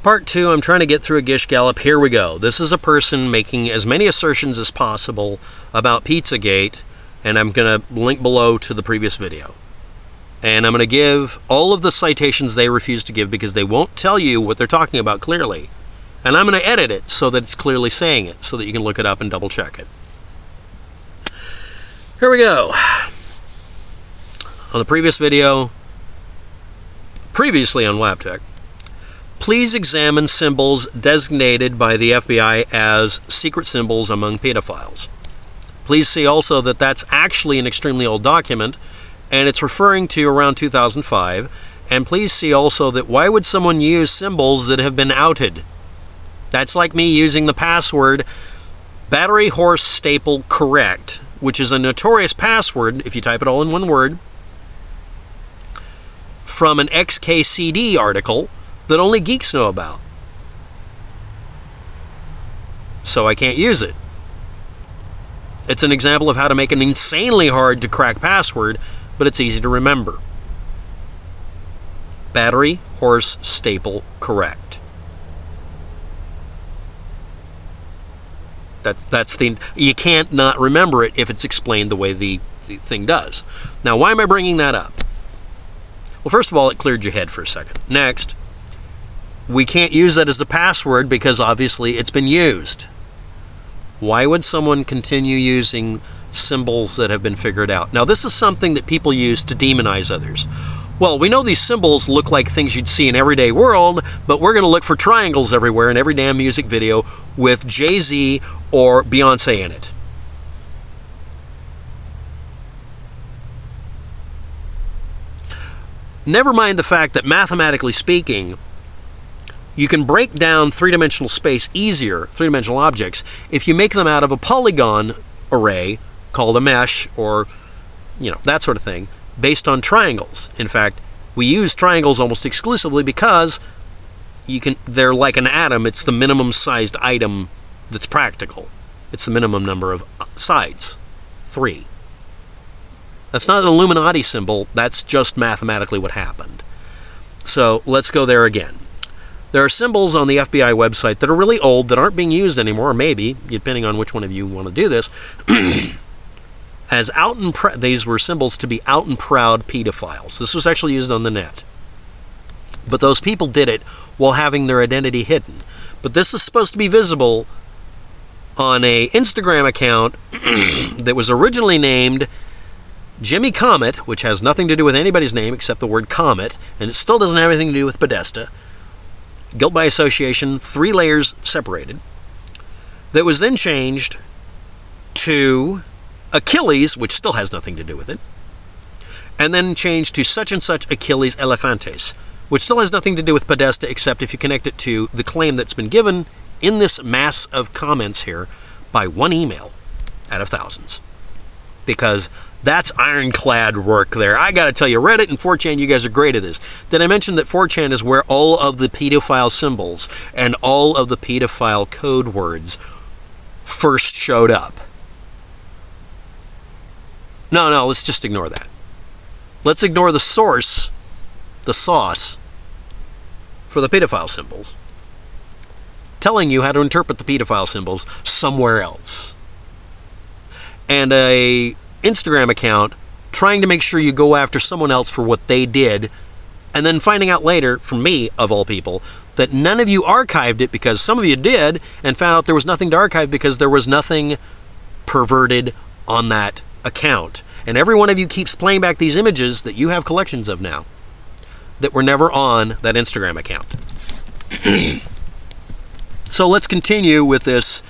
Part 2, I'm trying to get through a gish gallop. Here we go. This is a person making as many assertions as possible about pizzagate, and I'm going to link below to the previous video. And I'm going to give all of the citations they refuse to give because they won't tell you what they're talking about clearly. And I'm going to edit it so that it's clearly saying it, so that you can look it up and double check it. Here we go. On the previous video, previously on LabTech, please examine symbols designated by the FBI as secret symbols among pedophiles. Please see also that that's actually an extremely old document, and it's referring to around 2005. And please see also that why would someone use symbols that have been outed? That's like me using the password battery horse staple correct, which is a notorious password, if you type it all in one word, from an XKCD article that only geeks know about. So I can't use it. It's an example of how to make an insanely hard to crack password, but it's easy to remember. Battery horse staple correct. That's the, you can't not remember it if it's explained the way the thing does. Now, why am I bringing that up? Well, first of all, it cleared your head for a second. Next, we can't use that as the password because obviously it's been used. Why would someone continue using symbols that have been figured out? Now, this is something that people use to demonize others. Well, we know these symbols look like things you'd see in everyday world, but we're going to look for triangles everywhere in every damn music video with Jay-Z or Beyonce in it. Never mind the fact that mathematically speaking, you can break down three-dimensional space easier, three-dimensional objects, if you make them out of a polygon array called a mesh or, you know, that sort of thing, based on triangles. In fact, we use triangles almost exclusively because they're like an atom. It's the minimum sized item that's practical. It's the minimum number of sides, 3. That's not an Illuminati symbol. That's just mathematically what happened. So let's go there again. There are symbols on the FBI website that are really old that aren't being used anymore, or maybe, depending on which one of you want to do this, as out and these were symbols to be out and proud pedophiles. This was actually used on the net. But those people did it while having their identity hidden. But this is supposed to be visible on an Instagram account that was originally named jimmyComet, which has nothing to do with anybody's name except the word comet, and it still doesn't have anything to do with Podesta. Guilt by association, 3 layers separated. That was then changed to Achilles, which still has nothing to do with it, and then changed to such and such Achilles Alefantis, which still has nothing to do with Podesta except if you connect it to the claim that's been given in this mass of comments here by one email out of thousands. Because that's ironclad work there. I gotta tell you, Reddit and 4chan, you guys are great at this. Did I mention that 4chan is where all of the pedophile symbols and all of the pedophile code words first showed up? No, let's just ignore that. Let's ignore the source, the sauce, for the pedophile symbols, telling you how to interpret the pedophile symbols somewhere else. And a Instagram account trying to make sure you go after someone else for what they did, and then finding out later, from me, of all people, that none of you archived it because some of you did, and found out there was nothing to archive because there was nothing perverted on that account. And every one of you keeps playing back these images that you have collections of now that were never on that Instagram account. So let's continue with this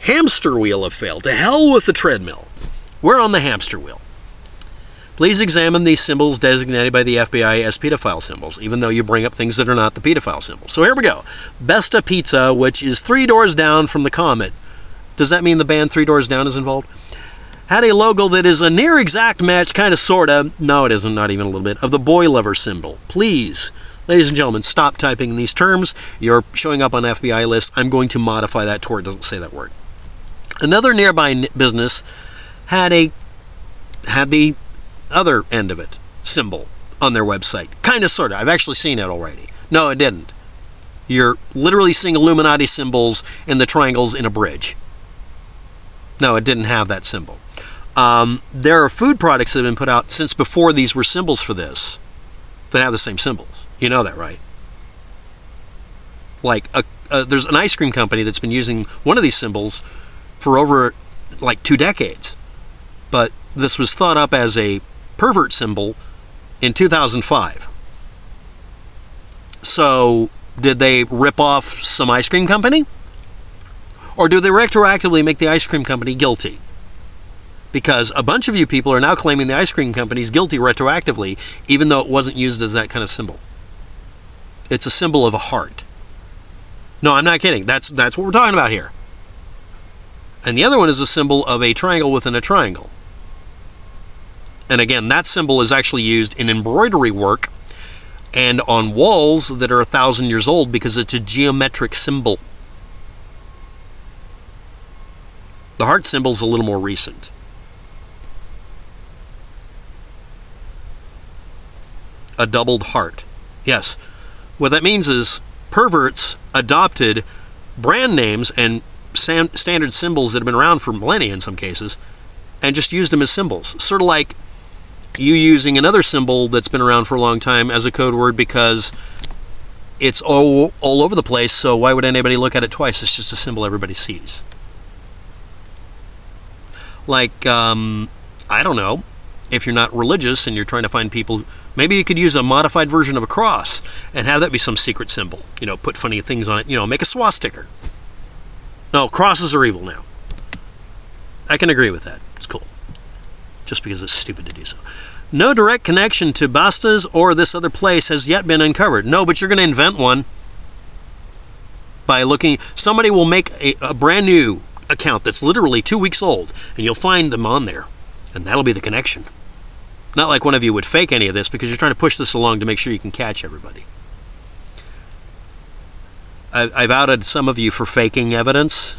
hamster wheel of fail. To hell with the treadmill. We're on the hamster wheel. Please examine these symbols designated by the FBI as pedophile symbols, even though you bring up things that are not the pedophile symbols. So here we go. Besta Pizza, which is 3 doors down from the Comet. Does that mean the band 3 Doors Down is involved? Had a logo that is a near exact match, kind of, sort of, no it isn't, not even a little bit, of the boy lover symbol. Please, ladies and gentlemen, stop typing these terms. You're showing up on FBI lists. I'm going to modify that to where it doesn't say that word. Another nearby business had the other end of it symbol on their website. Kind of, sort of. I've actually seen it already. No, it didn't. You're literally seeing Illuminati symbols and the triangles in a bridge. No, it didn't have that symbol. There are food products that have been put out since before these were symbols for this that have the same symbols. You know that, right? Like, there's an ice cream company that's been using one of these symbols for over, like, 2 decades. But this was thought up as a pervert symbol in 2005. So, did they rip off some ice cream company? Or do they retroactively make the ice cream company guilty? Because a bunch of you people are now claiming the ice cream company is guilty retroactively, even though it wasn't used as that kind of symbol. It's a symbol of a heart. No, I'm not kidding. That's what we're talking about here. And the other one is a symbol of a triangle within a triangle. And again, that symbol is actually used in embroidery work and on walls that are 1,000 years old because it's a geometric symbol. The heart symbol is a little more recent. A doubled heart. Yes. What that means is perverts adopted brand names and standard symbols that have been around for millennia in some cases and just used them as symbols. Sort of like you using another symbol that's been around for a long time as a code word because it's all over the place, so why would anybody look at it twice? It's just a symbol everybody sees. Like, I don't know, if you're not religious and you're trying to find people, maybe you could use a modified version of a cross and have that be some secret symbol. You know, put funny things on it. You know, make a swastika. No, crosses are evil now. I can agree with that. It's cool. Just because it's stupid to do so. No direct connection to Podesta's or this other place has yet been uncovered. No, but you're going to invent one by looking. Somebody will make a brand new account that's literally 2 weeks old, and you'll find them on there. And that'll be the connection. Not like one of you would fake any of this because you're trying to push this along to make sure you can catch everybody. I've outed some of you for faking evidence.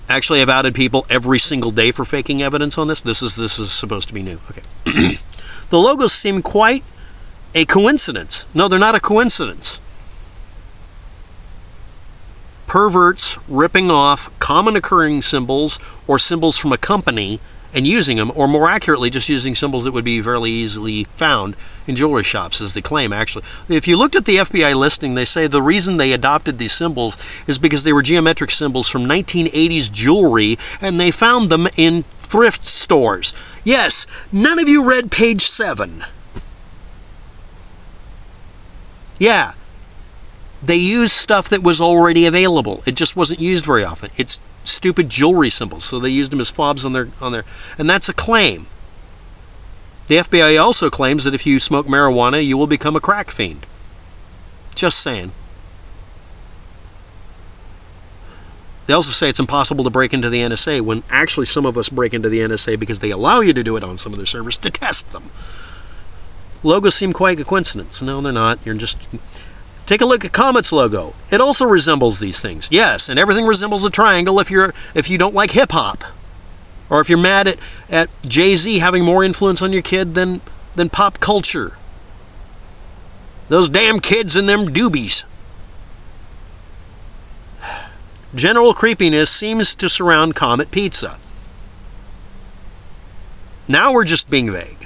Actually, I've outed people every single day for faking evidence on this. This is supposed to be new. Okay. The logos seem quite a coincidence. No, they're not a coincidence. Perverts ripping off common occurring symbols or symbols from a company and using them, or more accurately, just using symbols that would be fairly easily found in jewelry shops, as they claim, actually. If you looked at the FBI listing, they say the reason they adopted these symbols is because they were geometric symbols from 1980s jewelry, and they found them in thrift stores. Yes, none of you read page 7. Yeah. They used stuff that was already available. It just wasn't used very often. It's stupid jewelry symbols, so they used them as fobs on their, and that's a claim. The FBI also claims that if you smoke marijuana, you will become a crack fiend. Just saying. They also say it's impossible to break into the NSA, when actually some of us break into the NSA because they allow you to do it on some of their servers to test them. Logos seem quite a coincidence. No, they're not. You're just... Take a look at Comet's logo. It also resembles these things. Yes, and everything resembles a triangle if you don't like hip-hop. Or if you're mad at Jay-Z having more influence on your kid than pop culture. Those damn kids and them doobies. General creepiness seems to surround Comet Pizza. Now we're just being vague.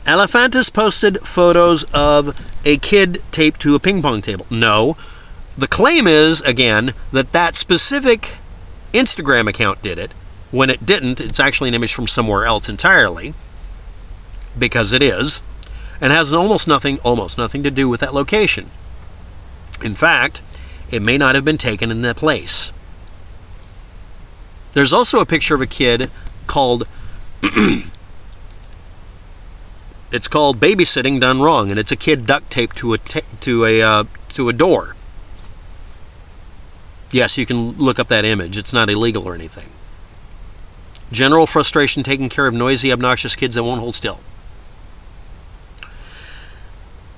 Alefantis posted photos of a kid taped to a ping pong table. No. The claim is, again, that specific Instagram account did it. When it didn't, it's actually an image from somewhere else entirely. Because it is. And has almost nothing to do with that location. In fact, it may not have been taken in that place. There's also a picture of a kid called... It's called Babysitting Done Wrong, and it's a kid duct taped to a door. Yes, you can look up that image. It's not illegal or anything. General frustration, taking care of noisy, obnoxious kids that won't hold still.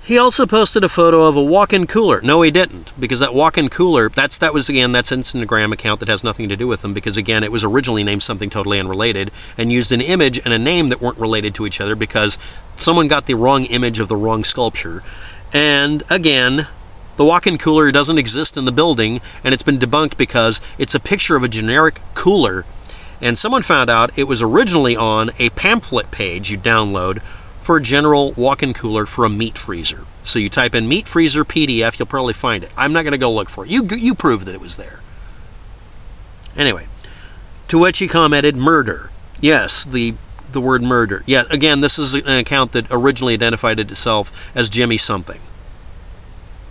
He also posted a photo of a walk-in cooler. No, he didn't, because that walk-in cooler, that's Instagram account that has nothing to do with them, because again, it was originally named something totally unrelated and used an image and a name that weren't related to each other because someone got the wrong image of the wrong sculpture. And again, the walk-in cooler doesn't exist in the building, and it's been debunked because it's a picture of a generic cooler, and someone found out it was originally on a pamphlet page you download for a general walk-in cooler for a meat freezer. So you type in meat freezer PDF, you'll probably find it. I'm not going to go look for it. You prove that it was there. Anyway, to which he commented, murder. Yes, the word murder. Yeah, again, this is an account that originally identified itself as Jimmy something,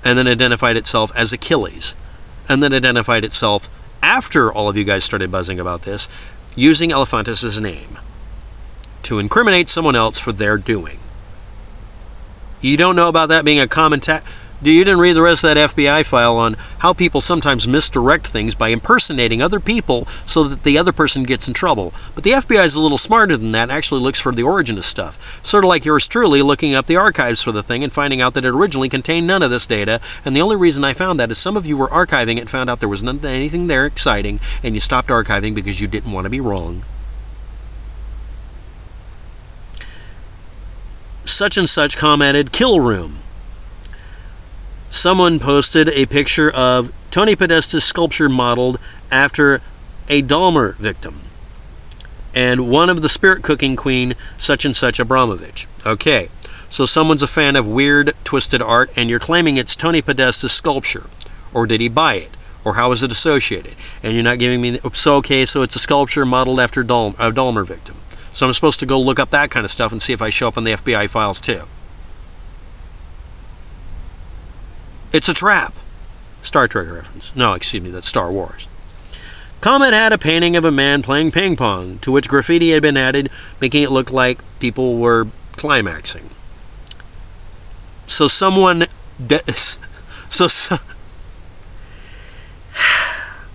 and then identified itself as Achilles, and then identified itself, after all of you guys started buzzing about this, using Alefantis' name to incriminate someone else for their doing. You don't know about that being a common you didn't read the rest of that FBI file on how people sometimes misdirect things by impersonating other people so that the other person gets in trouble. But the FBI is a little smarter than that and actually looks for the origin of stuff. Sort of like yours truly looking up the archives for the thing and finding out that it originally contained none of this data, and the only reason I found that is some of you were archiving it and found out there was anything there exciting, and you stopped archiving because you didn't want to be wrong. Such and such commented, kill room. Someone posted a picture of Tony Podesta's sculpture modeled after a Dahmer victim, and one of the spirit cooking queen, such and such Abramovich. Okay, so someone's a fan of weird, twisted art, and you're claiming it's Tony Podesta's sculpture. Or did he buy it? Or how is it associated? And you're not giving me... So it's a sculpture modeled after a Dahmer victim. So I'm supposed to go look up that kind of stuff and see if I show up in the FBI files too. It's a trap. Star Trek reference. No, excuse me, that's Star Wars. Comet had a painting of a man playing ping pong, to which graffiti had been added, making it look like people were climaxing. So someone...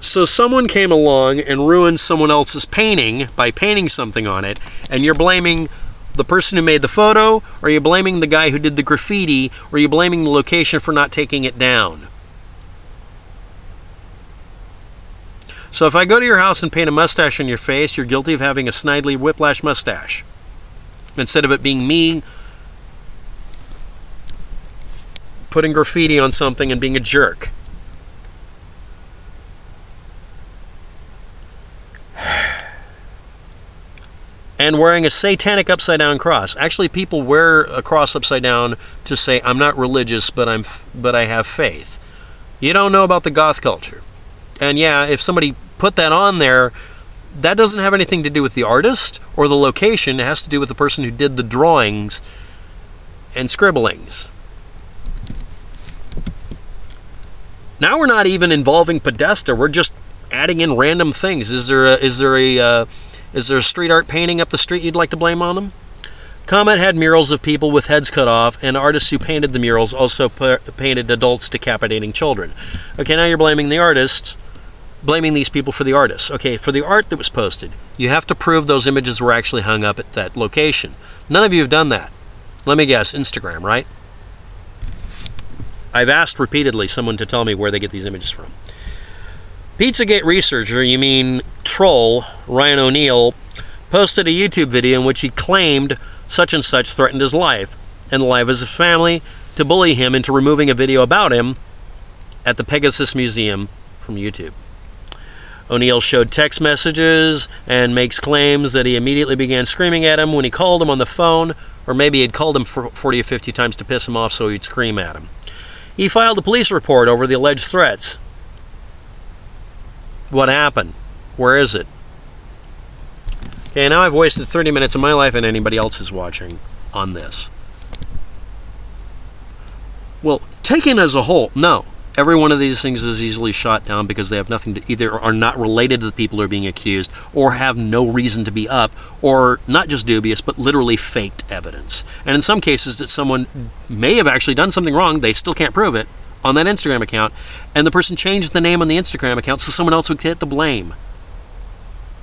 So someone came along and ruined someone else's painting by painting something on it, and you're blaming the person who made the photo, or are you blaming the guy who did the graffiti, or are you blaming the location for not taking it down? So if I go to your house and paint a mustache on your face, you're guilty of having a snidely whiplash mustache, instead of it being me putting graffiti on something and being a jerk. And wearing a satanic upside-down cross. Actually, people wear a cross upside down to say, I'm not religious, but I have faith. You don't know about the goth culture. And yeah, if somebody put that on there, that doesn't have anything to do with the artist or the location. It has to do with the person who did the drawings and scribblings. Now we're not even involving Podesta. We're just adding in random things. Is there a street art painting up the street you'd like to blame on them? Comet had murals of people with heads cut off, and artists who painted the murals also painted adults decapitating children. Okay, now you're blaming the artists, blaming these people for the artists. Okay, for the art that was posted, you have to prove those images were actually hung up at that location. None of you have done that. Let me guess, Instagram, right? I've asked repeatedly someone to tell me where they get these images from. Pizzagate researcher, you mean troll, Ryan O'Neill, posted a YouTube video in which he claimed such and such threatened his life and the life of his family to bully him into removing a video about him at the Pegasus Museum from YouTube. O'Neill showed text messages and makes claims that he immediately began screaming at him when he called him on the phone, or maybe he'd called him 40 or 50 times to piss him off so he'd scream at him. He filed a police report over the alleged threats. What happened? Where is it? Okay, now I've wasted 30 minutes of my life and anybody else's watching on this. Well, taken as a whole, no. Every one of these things is easily shot down because they have nothing to, either are not related to the people who are being accused, or have no reason to be up, or not just dubious, but literally faked evidence. And in some cases that someone may have actually done something wrong, they still can't prove it, on that Instagram account, and the person changed the name on the Instagram account so someone else would get the blame.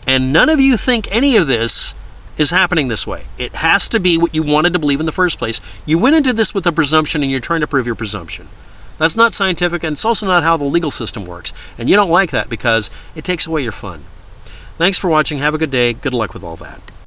And none of you think any of this is happening this way. It has to be what you wanted to believe in the first place. You went into this with a presumption, and you're trying to prove your presumption. That's not scientific, and it's also not how the legal system works. And you don't like that because it takes away your fun. Thanks for watching. Have a good day. Good luck with all that.